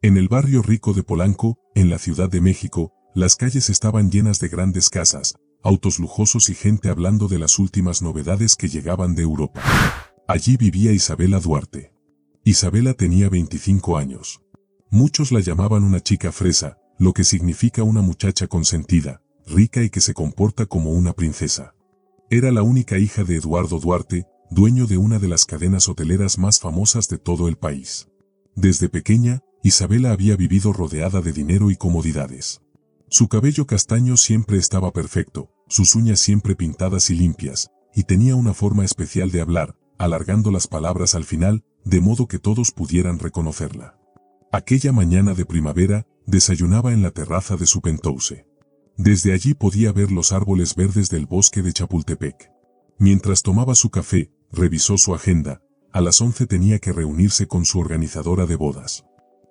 En el barrio rico de Polanco, en la Ciudad de México, las calles estaban llenas de grandes casas, autos lujosos y gente hablando de las últimas novedades que llegaban de Europa. Allí vivía Isabela Duarte. Isabela tenía 25 años. Muchos la llamaban una chica fresa, lo que significa una muchacha consentida, rica y que se comporta como una princesa. Era la única hija de Eduardo Duarte, dueño de una de las cadenas hoteleras más famosas de todo el país. Desde pequeña, Isabela había vivido rodeada de dinero y comodidades. Su cabello castaño siempre estaba perfecto, sus uñas siempre pintadas y limpias, y tenía una forma especial de hablar, alargando las palabras al final, de modo que todos pudieran reconocerla. Aquella mañana de primavera, desayunaba en la terraza de su penthouse. Desde allí podía ver los árboles verdes del bosque de Chapultepec. Mientras tomaba su café, revisó su agenda. A las 11 tenía que reunirse con su organizadora de bodas.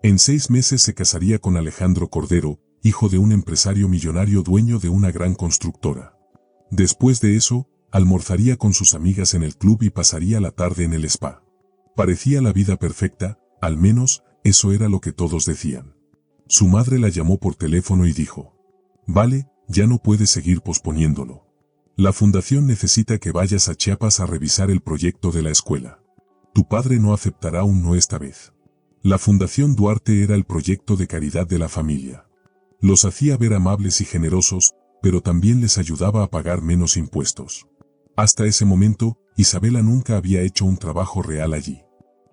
En 6 meses se casaría con Alejandro Cordero, hijo de un empresario millonario dueño de una gran constructora. Después de eso, almorzaría con sus amigas en el club y pasaría la tarde en el spa. Parecía la vida perfecta, al menos, eso era lo que todos decían. Su madre la llamó por teléfono y dijo: «Vale, ya no puedes seguir posponiéndolo. La fundación necesita que vayas a Chiapas a revisar el proyecto de la escuela. Tu padre no aceptará un no esta vez». La Fundación Duarte era el proyecto de caridad de la familia. Los hacía ver amables y generosos, pero también les ayudaba a pagar menos impuestos. Hasta ese momento, Isabela nunca había hecho un trabajo real allí.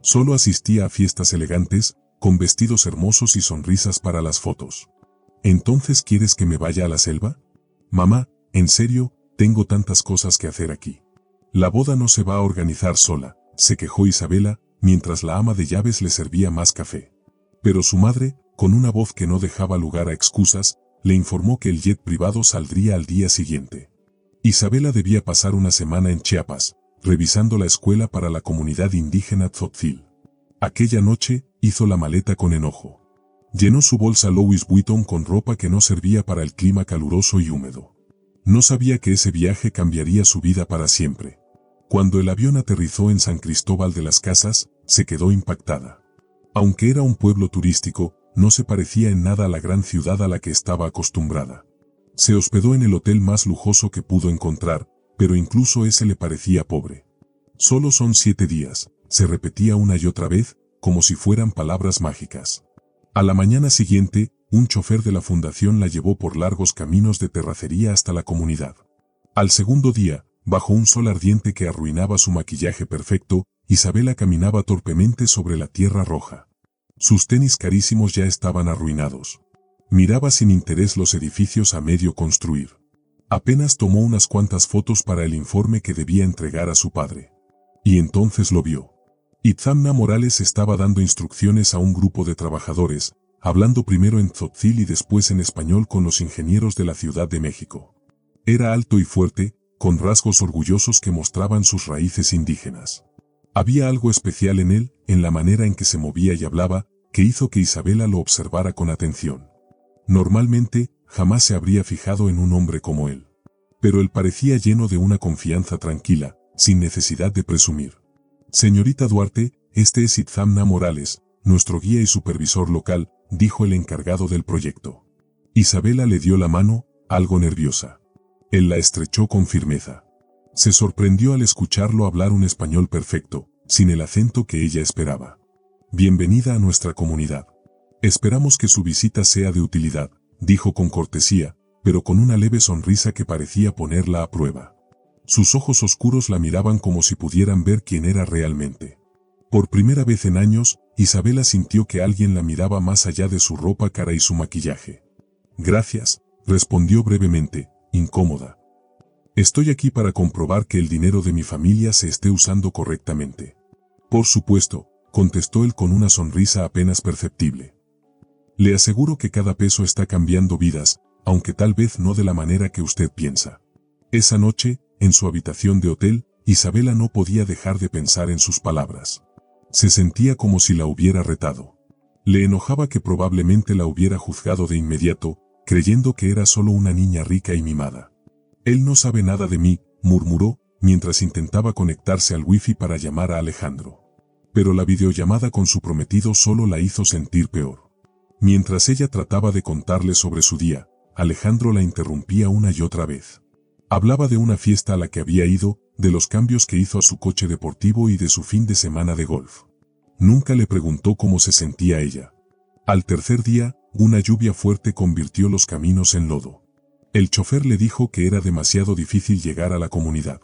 Solo asistía a fiestas elegantes, con vestidos hermosos y sonrisas para las fotos. «¿Entonces quieres que me vaya a la selva? Mamá, en serio, tengo tantas cosas que hacer aquí. La boda no se va a organizar sola», se quejó Isabela, mientras la ama de llaves le servía más café. Pero su madre, con una voz que no dejaba lugar a excusas, le informó que el jet privado saldría al día siguiente. Isabela debía pasar una semana en Chiapas, revisando la escuela para la comunidad indígena Tzotzil. Aquella noche, hizo la maleta con enojo. Llenó su bolsa Louis Vuitton con ropa que no servía para el clima caluroso y húmedo. No sabía que ese viaje cambiaría su vida para siempre. Cuando el avión aterrizó en San Cristóbal de las Casas, se quedó impactada. Aunque era un pueblo turístico, no se parecía en nada a la gran ciudad a la que estaba acostumbrada. Se hospedó en el hotel más lujoso que pudo encontrar, pero incluso ese le parecía pobre. «Solo son 7 días», se repetía una y otra vez, como si fueran palabras mágicas. A la mañana siguiente, un chofer de la fundación la llevó por largos caminos de terracería hasta la comunidad. Al segundo día, bajo un sol ardiente que arruinaba su maquillaje perfecto, Isabela caminaba torpemente sobre la tierra roja. Sus tenis carísimos ya estaban arruinados. Miraba sin interés los edificios a medio construir. Apenas tomó unas cuantas fotos para el informe que debía entregar a su padre. Y entonces lo vio. Itzamna Morales estaba dando instrucciones a un grupo de trabajadores, hablando primero en tzotzil y después en español con los ingenieros de la Ciudad de México. Era alto y fuerte, con rasgos orgullosos que mostraban sus raíces indígenas. Había algo especial en él, en la manera en que se movía y hablaba, que hizo que Isabela lo observara con atención. Normalmente, jamás se habría fijado en un hombre como él. Pero él parecía lleno de una confianza tranquila, sin necesidad de presumir. «Señorita Duarte, este es Itzamna Morales, nuestro guía y supervisor local», dijo el encargado del proyecto. Isabela le dio la mano, algo nerviosa. Él la estrechó con firmeza. Se sorprendió al escucharlo hablar un español perfecto, sin el acento que ella esperaba. «Bienvenida a nuestra comunidad. Esperamos que su visita sea de utilidad», dijo con cortesía, pero con una leve sonrisa que parecía ponerla a prueba. Sus ojos oscuros la miraban como si pudieran ver quién era realmente. Por primera vez en años, Isabela sintió que alguien la miraba más allá de su ropa cara y su maquillaje. «Gracias», respondió brevemente, incómoda. «Estoy aquí para comprobar que el dinero de mi familia se esté usando correctamente». «Por supuesto», contestó él con una sonrisa apenas perceptible. «Le aseguro que cada peso está cambiando vidas, aunque tal vez no de la manera que usted piensa». Esa noche, en su habitación de hotel, Isabela no podía dejar de pensar en sus palabras. Se sentía como si la hubiera retado. Le enojaba que probablemente la hubiera juzgado de inmediato, creyendo que era solo una niña rica y mimada. «Él no sabe nada de mí», murmuró, mientras intentaba conectarse al wifi para llamar a Alejandro. Pero la videollamada con su prometido solo la hizo sentir peor. Mientras ella trataba de contarle sobre su día, Alejandro la interrumpía una y otra vez. Hablaba de una fiesta a la que había ido, de los cambios que hizo a su coche deportivo y de su fin de semana de golf. Nunca le preguntó cómo se sentía ella. Al tercer día, una lluvia fuerte convirtió los caminos en lodo. El chofer le dijo que era demasiado difícil llegar a la comunidad.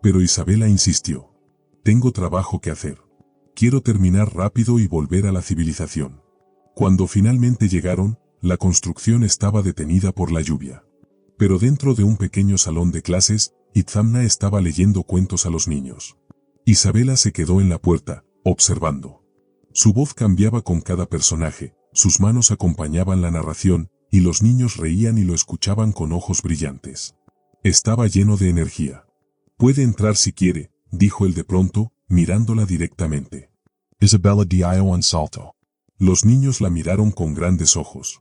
Pero Isabela insistió. Tengo trabajo que hacer. Quiero terminar rápido y volver a la civilización. Cuando finalmente llegaron, la construcción estaba detenida por la lluvia. Pero dentro de un pequeño salón de clases, Itzamna estaba leyendo cuentos a los niños. Isabela se quedó en la puerta, observando. Su voz cambiaba con cada personaje, sus manos acompañaban la narración, y los niños reían y lo escuchaban con ojos brillantes. Estaba lleno de energía. Puede entrar si quiere, dijo él de pronto, mirándola directamente. Isabella dio un salto. Los niños la miraron con grandes ojos.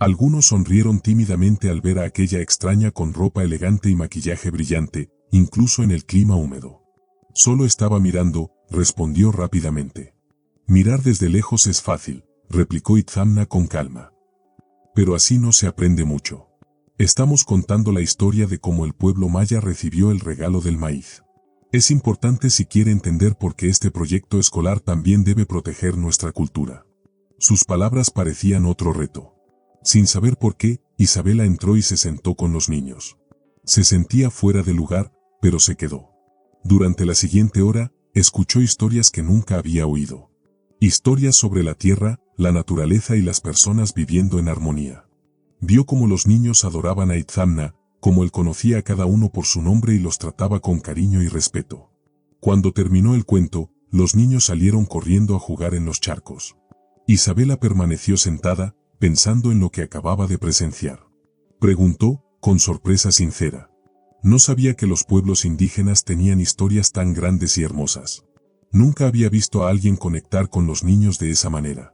Algunos sonrieron tímidamente al ver a aquella extraña con ropa elegante y maquillaje brillante, incluso en el clima húmedo. Solo estaba mirando, respondió rápidamente. Mirar desde lejos es fácil, replicó Itzamna con calma. Pero así no se aprende mucho. Estamos contando la historia de cómo el pueblo maya recibió el regalo del maíz. Es importante si quiere entender por qué este proyecto escolar también debe proteger nuestra cultura. Sus palabras parecían otro reto. Sin saber por qué, Isabela entró y se sentó con los niños. Se sentía fuera de lugar, pero se quedó. Durante la siguiente hora, escuchó historias que nunca había oído. Historias sobre la tierra, la naturaleza y las personas viviendo en armonía. Vio cómo los niños adoraban a Itzamna, cómo él conocía a cada uno por su nombre y los trataba con cariño y respeto. Cuando terminó el cuento, los niños salieron corriendo a jugar en los charcos. Isabela permaneció sentada, pensando en lo que acababa de presenciar. Preguntó, con sorpresa sincera. No sabía que los pueblos indígenas tenían historias tan grandes y hermosas. Nunca había visto a alguien conectar con los niños de esa manera.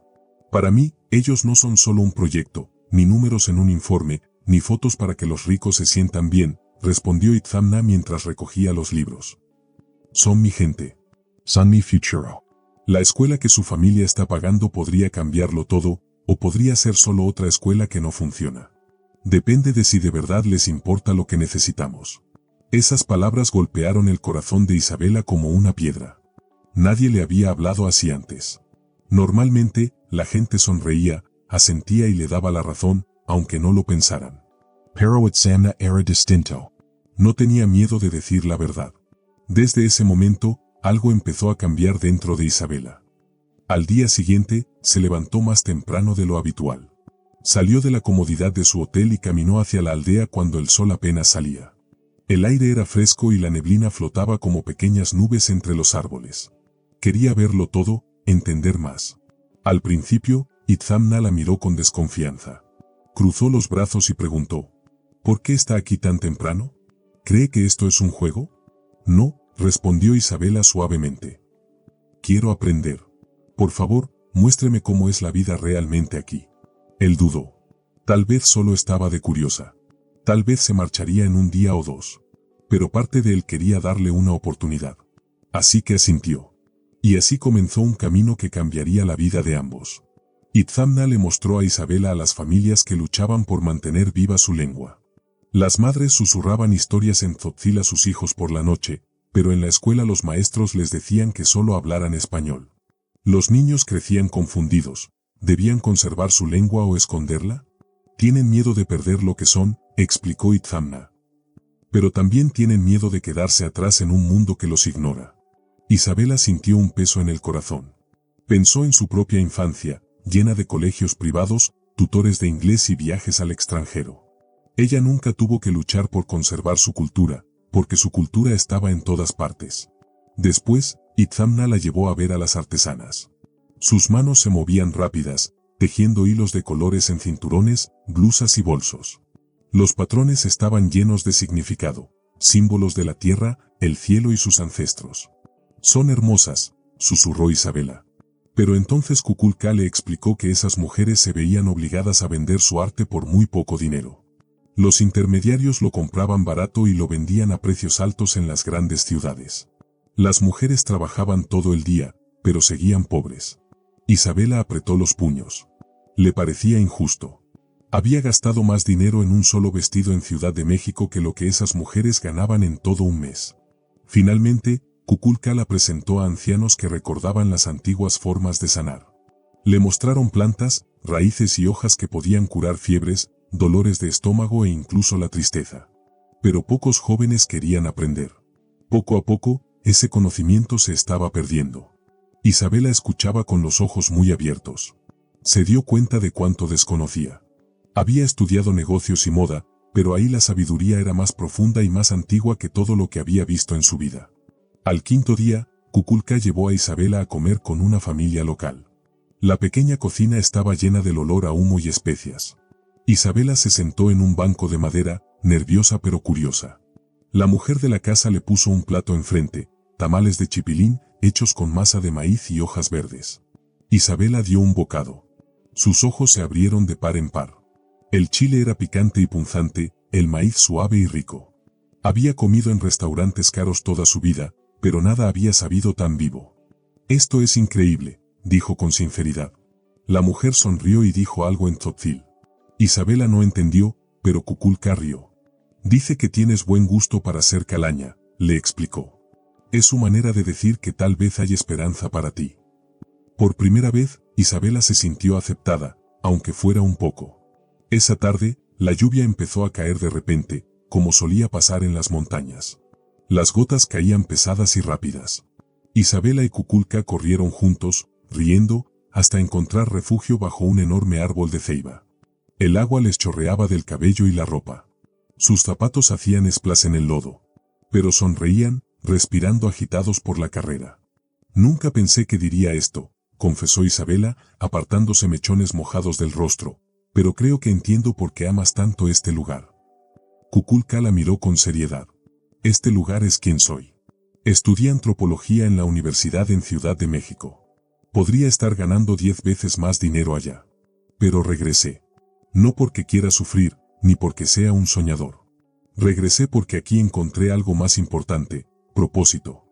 Para mí, ellos no son solo un proyecto, ni números en un informe, ni fotos para que los ricos se sientan bien, respondió Itzamna mientras recogía los libros. Son mi gente. Son mi futuro. La escuela que su familia está pagando podría cambiarlo todo, o podría ser solo otra escuela que no funciona. Depende de si de verdad les importa lo que necesitamos. Esas palabras golpearon el corazón de Isabela como una piedra. Nadie le había hablado así antes. Normalmente, la gente sonreía, asentía y le daba la razón, aunque no lo pensaran. Pero Itzamna era distinto. No tenía miedo de decir la verdad. Desde ese momento, algo empezó a cambiar dentro de Isabela. Al día siguiente, se levantó más temprano de lo habitual. Salió de la comodidad de su hotel y caminó hacia la aldea cuando el sol apenas salía. El aire era fresco y la neblina flotaba como pequeñas nubes entre los árboles. Quería verlo todo, entender más. Al principio, Itzamna la miró con desconfianza. Cruzó los brazos y preguntó, ¿por qué está aquí tan temprano? ¿Cree que esto es un juego? No, respondió Isabela suavemente. Quiero aprender. Por favor, muéstreme cómo es la vida realmente aquí. Él dudó. Tal vez solo estaba de curiosa. Tal vez se marcharía en un día o dos. Pero parte de él quería darle una oportunidad. Así que asintió. Y así comenzó un camino que cambiaría la vida de ambos. Itzamna le mostró a Isabela a las familias que luchaban por mantener viva su lengua. Las madres susurraban historias en tzotzil a sus hijos por la noche, pero en la escuela los maestros les decían que solo hablaran español. Los niños crecían confundidos. ¿Debían conservar su lengua o esconderla? Tienen miedo de perder lo que son, explicó Itzamna. Pero también tienen miedo de quedarse atrás en un mundo que los ignora. Isabela sintió un peso en el corazón. Pensó en su propia infancia, llena de colegios privados, tutores de inglés y viajes al extranjero. Ella nunca tuvo que luchar por conservar su cultura, porque su cultura estaba en todas partes. Después, Itzamna la llevó a ver a las artesanas. Sus manos se movían rápidas, tejiendo hilos de colores en cinturones, blusas y bolsos. Los patrones estaban llenos de significado, símbolos de la tierra, el cielo y sus ancestros. Son hermosas, susurró Isabela. Pero entonces Kukulka le explicó que esas mujeres se veían obligadas a vender su arte por muy poco dinero. Los intermediarios lo compraban barato y lo vendían a precios altos en las grandes ciudades. Las mujeres trabajaban todo el día, pero seguían pobres. Isabela apretó los puños. Le parecía injusto. Había gastado más dinero en un solo vestido en Ciudad de México que lo que esas mujeres ganaban en todo un mes. Finalmente, Kukulka la presentó a ancianos que recordaban las antiguas formas de sanar. Le mostraron plantas, raíces y hojas que podían curar fiebres, dolores de estómago e incluso la tristeza. Pero pocos jóvenes querían aprender. Poco a poco, ese conocimiento se estaba perdiendo. Isabela escuchaba con los ojos muy abiertos. Se dio cuenta de cuánto desconocía. Había estudiado negocios y moda, pero ahí la sabiduría era más profunda y más antigua que todo lo que había visto en su vida. Al quinto día, Kukulka llevó a Isabela a comer con una familia local. La pequeña cocina estaba llena del olor a humo y especias. Isabela se sentó en un banco de madera, nerviosa pero curiosa. La mujer de la casa le puso un plato enfrente, tamales de chipilín, hechos con masa de maíz y hojas verdes. Isabela dio un bocado. Sus ojos se abrieron de par en par. El chile era picante y punzante, el maíz suave y rico. Había comido en restaurantes caros toda su vida, pero nada había sabido tan vivo. Esto es increíble, dijo con sinceridad. La mujer sonrió y dijo algo en tzotzil. Isabela no entendió, pero Kukulka rió. Dice que tienes buen gusto para ser calaña, le explicó. Es su manera de decir que tal vez hay esperanza para ti. Por primera vez, Isabela se sintió aceptada, aunque fuera un poco. Esa tarde, la lluvia empezó a caer de repente, como solía pasar en las montañas. Las gotas caían pesadas y rápidas. Isabela y Kukulka corrieron juntos, riendo, hasta encontrar refugio bajo un enorme árbol de ceiba. El agua les chorreaba del cabello y la ropa. Sus zapatos hacían esplas en el lodo. Pero sonreían, respirando agitados por la carrera. Nunca pensé que diría esto, confesó Isabela, apartándose mechones mojados del rostro, pero creo que entiendo por qué amas tanto este lugar. Kukulka la miró con seriedad. Este lugar es quien soy. Estudié antropología en la universidad en Ciudad de México. Podría estar ganando 10 veces más dinero allá. Pero regresé. No porque quiera sufrir, ni porque sea un soñador. Regresé porque aquí encontré algo más importante, propósito.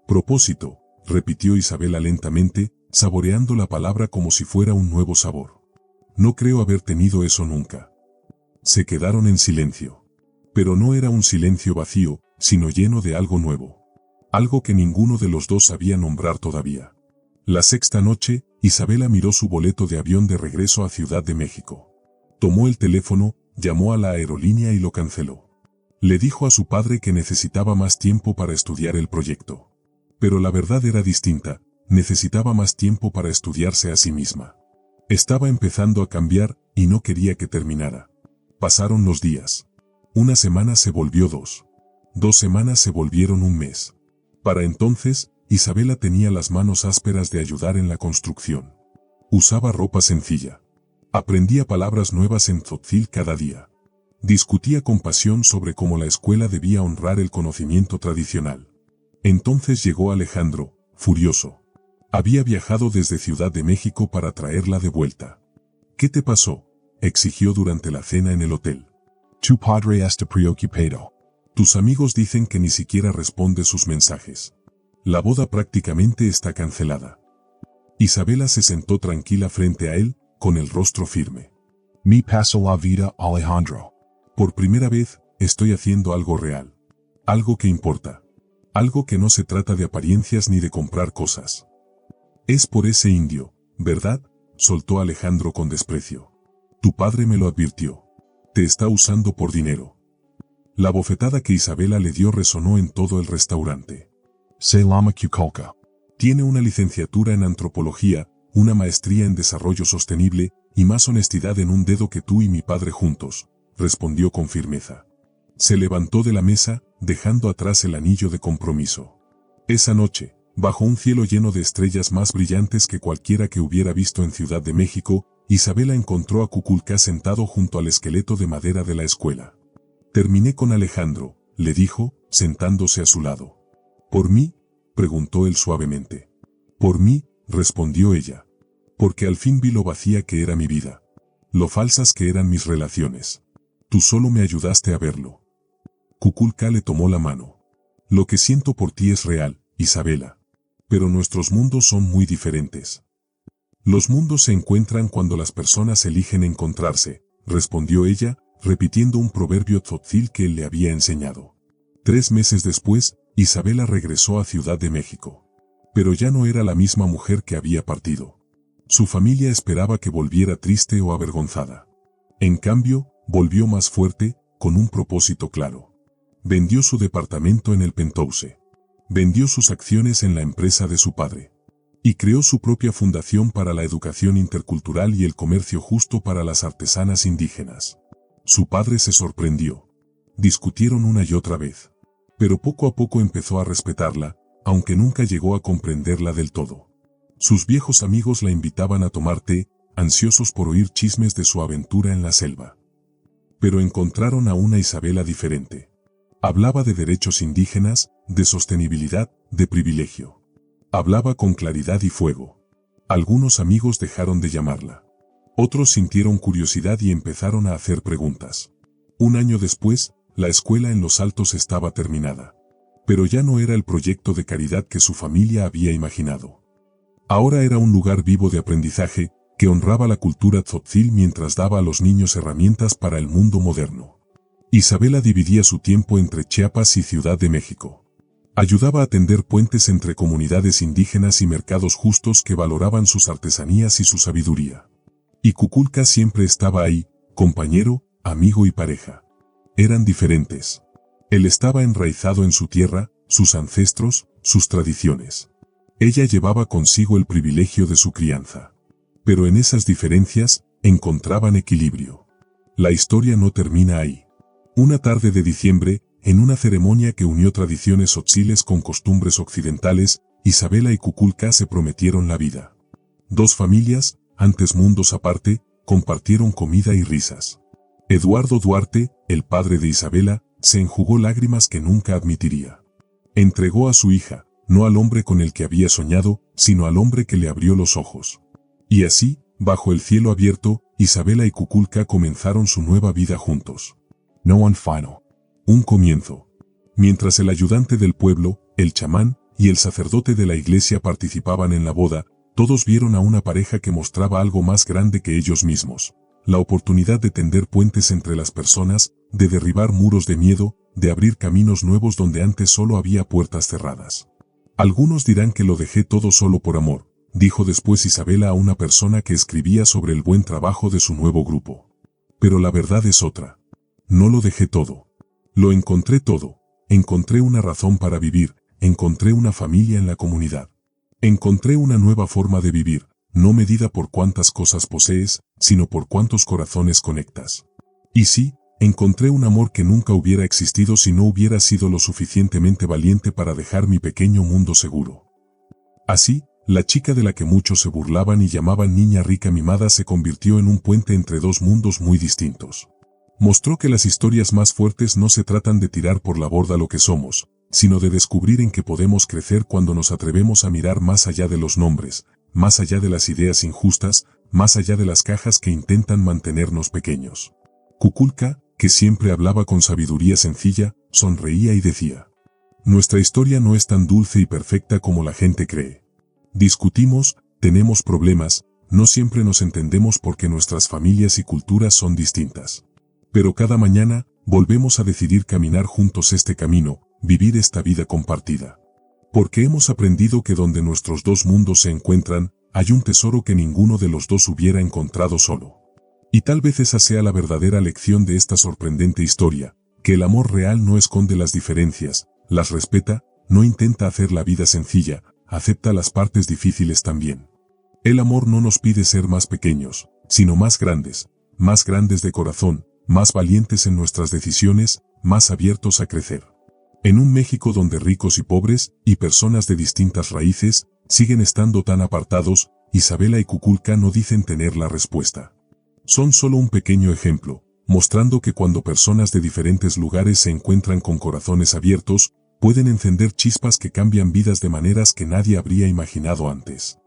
Propósito, repitió Isabela lentamente, saboreando la palabra como si fuera un nuevo sabor. No creo haber tenido eso nunca. Se quedaron en silencio. Pero no era un silencio vacío, sino lleno de algo nuevo. Algo que ninguno de los dos sabía nombrar todavía. La sexta noche, Isabela miró su boleto de avión de regreso a Ciudad de México. Tomó el teléfono, llamó a la aerolínea y lo canceló. Le dijo a su padre que necesitaba más tiempo para estudiar el proyecto. Pero la verdad era distinta, necesitaba más tiempo para estudiarse a sí misma. Estaba empezando a cambiar, y no quería que terminara. Pasaron los días. Una semana se volvió 2. 2 semanas se volvieron un mes. Para entonces, Isabela tenía las manos ásperas de ayudar en la construcción. Usaba ropa sencilla. Aprendía palabras nuevas en tzotzil cada día. Discutía con pasión sobre cómo la escuela debía honrar el conocimiento tradicional. Entonces llegó Alejandro, furioso. Había viajado desde Ciudad de México para traerla de vuelta. ¿Qué te pasó?, exigió durante la cena en el hotel. Tu padre está preocupado. Tus amigos dicen que ni siquiera responde sus mensajes. La boda prácticamente está cancelada. Isabela se sentó tranquila frente a él, con el rostro firme. Me paso la vida, Alejandro. Por primera vez, estoy haciendo algo real. Algo que importa. Algo que no se trata de apariencias ni de comprar cosas. Es por ese indio, ¿verdad?, soltó Alejandro con desprecio. Tu padre me lo advirtió. Te está usando por dinero. La bofetada que Isabela le dio resonó en todo el restaurante. Se llama Kukulka. Tiene una licenciatura en antropología, una maestría en desarrollo sostenible, y más honestidad en un dedo que tú y mi padre juntos, respondió con firmeza. Se levantó de la mesa, dejando atrás el anillo de compromiso. Esa noche, bajo un cielo lleno de estrellas más brillantes que cualquiera que hubiera visto en Ciudad de México, Isabela encontró a Kukulka sentado junto al esqueleto de madera de la escuela. Terminé con Alejandro, le dijo, sentándose a su lado. ¿Por mí?, preguntó él suavemente. Por mí, respondió ella. Porque al fin vi lo vacía que era mi vida. Lo falsas que eran mis relaciones. Tú solo me ayudaste a verlo. Kukulka le tomó la mano. Lo que siento por ti es real, Isabela. Pero nuestros mundos son muy diferentes. Los mundos se encuentran cuando las personas eligen encontrarse, respondió ella, repitiendo un proverbio tzotzil que él le había enseñado. 3 meses después, Isabela regresó a Ciudad de México. Pero ya no era la misma mujer que había partido. Su familia esperaba que volviera triste o avergonzada. En cambio, volvió más fuerte, con un propósito claro. Vendió su departamento en el penthouse. Vendió sus acciones en la empresa de su padre. Y creó su propia fundación para la educación intercultural y el comercio justo para las artesanas indígenas. Su padre se sorprendió. Discutieron una y otra vez. Pero poco a poco empezó a respetarla, aunque nunca llegó a comprenderla del todo. Sus viejos amigos la invitaban a tomar té, ansiosos por oír chismes de su aventura en la selva. Pero encontraron a una Isabela diferente. Hablaba de derechos indígenas, de sostenibilidad, de privilegio. Hablaba con claridad y fuego. Algunos amigos dejaron de llamarla. Otros sintieron curiosidad y empezaron a hacer preguntas. Un año después, la escuela en Los Altos estaba terminada. Pero ya no era el proyecto de caridad que su familia había imaginado. Ahora era un lugar vivo de aprendizaje, que honraba la cultura tzotzil mientras daba a los niños herramientas para el mundo moderno. Isabela dividía su tiempo entre Chiapas y Ciudad de México. Ayudaba a tender puentes entre comunidades indígenas y mercados justos que valoraban sus artesanías y su sabiduría. Y Kukulka siempre estaba ahí, compañero, amigo y pareja. Eran diferentes. Él estaba enraizado en su tierra, sus ancestros, sus tradiciones. Ella llevaba consigo el privilegio de su crianza. Pero en esas diferencias, encontraban equilibrio. La historia no termina ahí. Una tarde de diciembre, en una ceremonia que unió tradiciones tzotziles con costumbres occidentales, Isabela y Kukulka se prometieron la vida. 2 familias, antes mundos aparte, compartieron comida y risas. Eduardo Duarte, el padre de Isabela, se enjugó lágrimas que nunca admitiría. Entregó a su hija, no al hombre con el que había soñado, sino al hombre que le abrió los ojos. Y así, bajo el cielo abierto, Isabela y Kukulka comenzaron su nueva vida juntos. No one final. Un comienzo. Mientras el ayudante del pueblo, el chamán, y el sacerdote de la iglesia participaban en la boda, todos vieron a una pareja que mostraba algo más grande que ellos mismos. La oportunidad de tender puentes entre las personas, de derribar muros de miedo, de abrir caminos nuevos donde antes solo había puertas cerradas. Algunos dirán que lo dejé todo solo por amor, dijo después Isabela a una persona que escribía sobre el buen trabajo de su nuevo grupo. Pero la verdad es otra. No lo dejé todo. Lo encontré todo. Encontré una razón para vivir, encontré una familia en la comunidad. Encontré una nueva forma de vivir, no medida por cuántas cosas posees, sino por cuántos corazones conectas. Y sí, encontré un amor que nunca hubiera existido si no hubiera sido lo suficientemente valiente para dejar mi pequeño mundo seguro. Así, la chica de la que muchos se burlaban y llamaban niña rica mimada se convirtió en un puente entre 2 mundos muy distintos. Mostró que las historias más fuertes no se tratan de tirar por la borda lo que somos, sino de descubrir en qué podemos crecer cuando nos atrevemos a mirar más allá de los nombres, más allá de las ideas injustas, más allá de las cajas que intentan mantenernos pequeños. Kukulka, que siempre hablaba con sabiduría sencilla, sonreía y decía: nuestra historia no es tan dulce y perfecta como la gente cree. Discutimos, tenemos problemas, no siempre nos entendemos porque nuestras familias y culturas son distintas. Pero cada mañana, volvemos a decidir caminar juntos este camino, vivir esta vida compartida. Porque hemos aprendido que donde nuestros 2 mundos se encuentran, hay un tesoro que ninguno de los 2 hubiera encontrado solo. Y tal vez esa sea la verdadera lección de esta sorprendente historia, que el amor real no esconde las diferencias, las respeta, no intenta hacer la vida sencilla, acepta las partes difíciles también. El amor no nos pide ser más pequeños, sino más grandes de corazón, más valientes en nuestras decisiones, más abiertos a crecer. En un México donde ricos y pobres, y personas de distintas raíces, siguen estando tan apartados, Isabela y Kukulka no dicen tener la respuesta. Son solo un pequeño ejemplo, mostrando que cuando personas de diferentes lugares se encuentran con corazones abiertos, pueden encender chispas que cambian vidas de maneras que nadie habría imaginado antes.